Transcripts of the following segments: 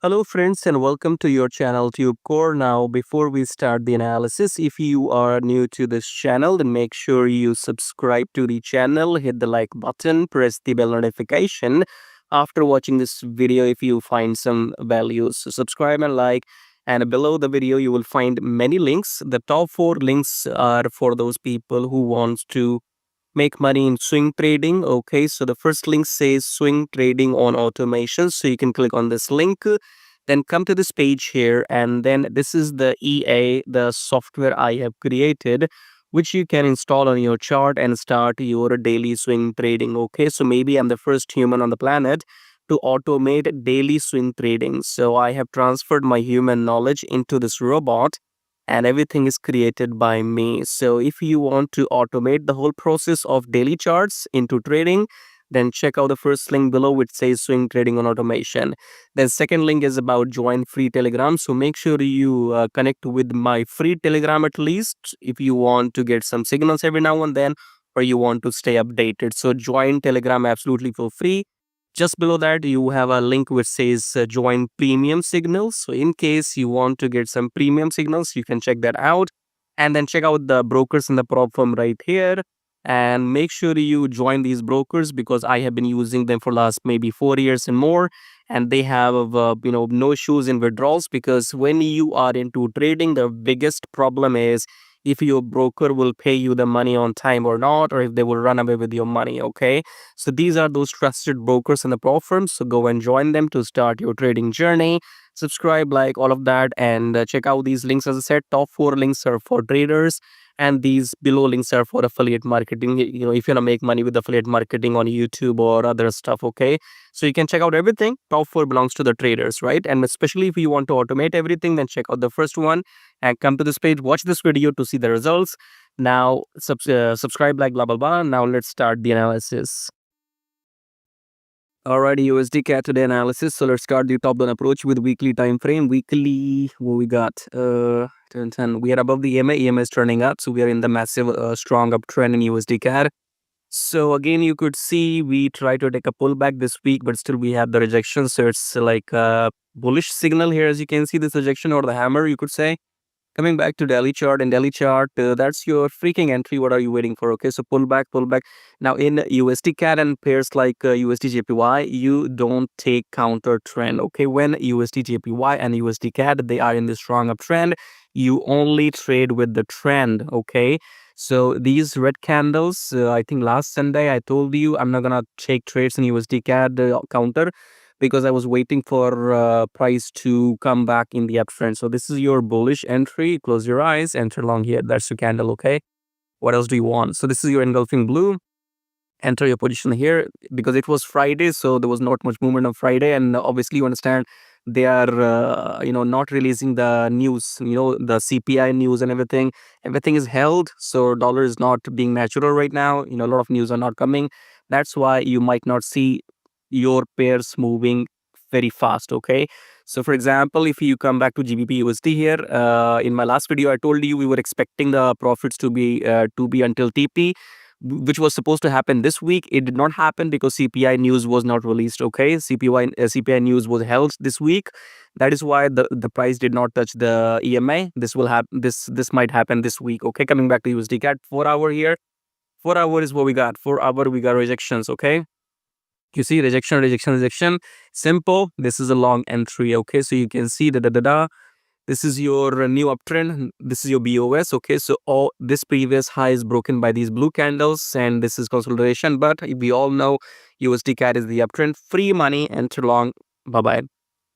Hello friends and welcome to your channel TubeCore. Now before we start the analysis, if you are new to this channel, then make sure you subscribe to the channel, hit the like button, press the bell notification. After watching this video, if you find some values, so subscribe and like. And below the video, you will find many links. The top 4 links are for those people who wants to make money in swing trading. Okay, so the first link says swing trading on automation, so you can click on this link, then come to this page here, and then this is the the software I have created, which you can install on your chart and start your daily swing trading. Okay, so maybe I'm the first human on the planet to automate daily swing trading, so I have transferred my human knowledge into this robot, and everything is created by me. So if you want to automate the whole process of daily charts into trading, then check out the first link below which says swing trading on automation. Then second link is about join free Telegram. So make sure you connect with my free Telegram at least if you want to get some signals every now and then, or you want to stay updated. So join Telegram absolutely for free. Just below that, you have a link which says join premium signals. So in case you want to get some premium signals, you can check that out. And then check out the brokers in the prop firm right here. And make sure you join these brokers because I have been using them for last maybe 4 years and more. And they have, no issues in withdrawals, because when you are into trading, the biggest problem is if your broker will pay you the money on time or not, or if they will run away with your money. Okay, so these are those trusted brokers in the pro firms. So go and join them to start your trading journey. Subscribe, like all of that, and check out these links. As I said, top 4 links are for traders, and these below links are for affiliate marketing. If you want to make money with affiliate marketing on YouTube or other stuff. Okay, so you can check out everything. Top 4 belongs to the traders, right? And especially if you want to automate everything, then check out the first one and come to this page. Watch this video to see the results. Now subscribe, like blah blah blah. Now let's start the analysis. Alrighty, USDCAD today analysis. So let's start the top down approach with weekly time frame. Weekly, what we got? 10. We are above the EMA. EMA is turning up, so we are in the massive, strong uptrend in USDCAD. So again, you could see we try to take a pullback this week, but still we have the rejection. So it's like a bullish signal here, as you can see, this rejection or the hammer, you could say. Coming back to daily chart, and daily chart, that's your freaking entry. What are you waiting for? Okay, so pull back, pull back. Now in USD CAD and pairs like USD JPY, you don't take counter trend. Okay, when USD JPY and USD CAD, they are in the strong uptrend, you only trade with the trend. Okay, so these red candles, I think last Sunday I told you I'm not gonna take trades in USD CAD counter, because I was waiting for price to come back in the uptrend. So this is your bullish entry. Close your eyes, enter long here. That's your candle. Okay, what else do you want? So this is your engulfing blue. Enter your position here, because it was Friday, so there was not much movement on Friday, and obviously you understand they are not releasing the news, the CPI news and everything is held, so dollar is not being natural right now. A lot of news are not coming. That's why you might not see your pairs moving very fast. Okay, so for example, if you come back to GBP USD here, in my last video I told you we were expecting the profits to be until TP, which was supposed to happen this week. It did not happen because CPI news was not released. Okay, CPI news was held this week. That is why the price did not touch the EMA. This will happen. This might happen this week. Okay, coming back to USD CAD 4 hour here. 4 hour is what we got. 4 hour we got rejections. Okay, you see rejection, rejection, rejection. Simple. This is a long entry. Okay, so you can see this is your new uptrend. This is your BOS. Okay, so all this previous high is broken by these blue candles, and this is consolidation. But we all know USD CAD is the uptrend. Free money, enter long. Bye bye.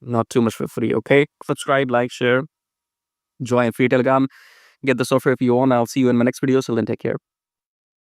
Not too much for free. Okay, subscribe, like, share, join free Telegram. Get the software if you want. I'll see you in my next video. So then take care.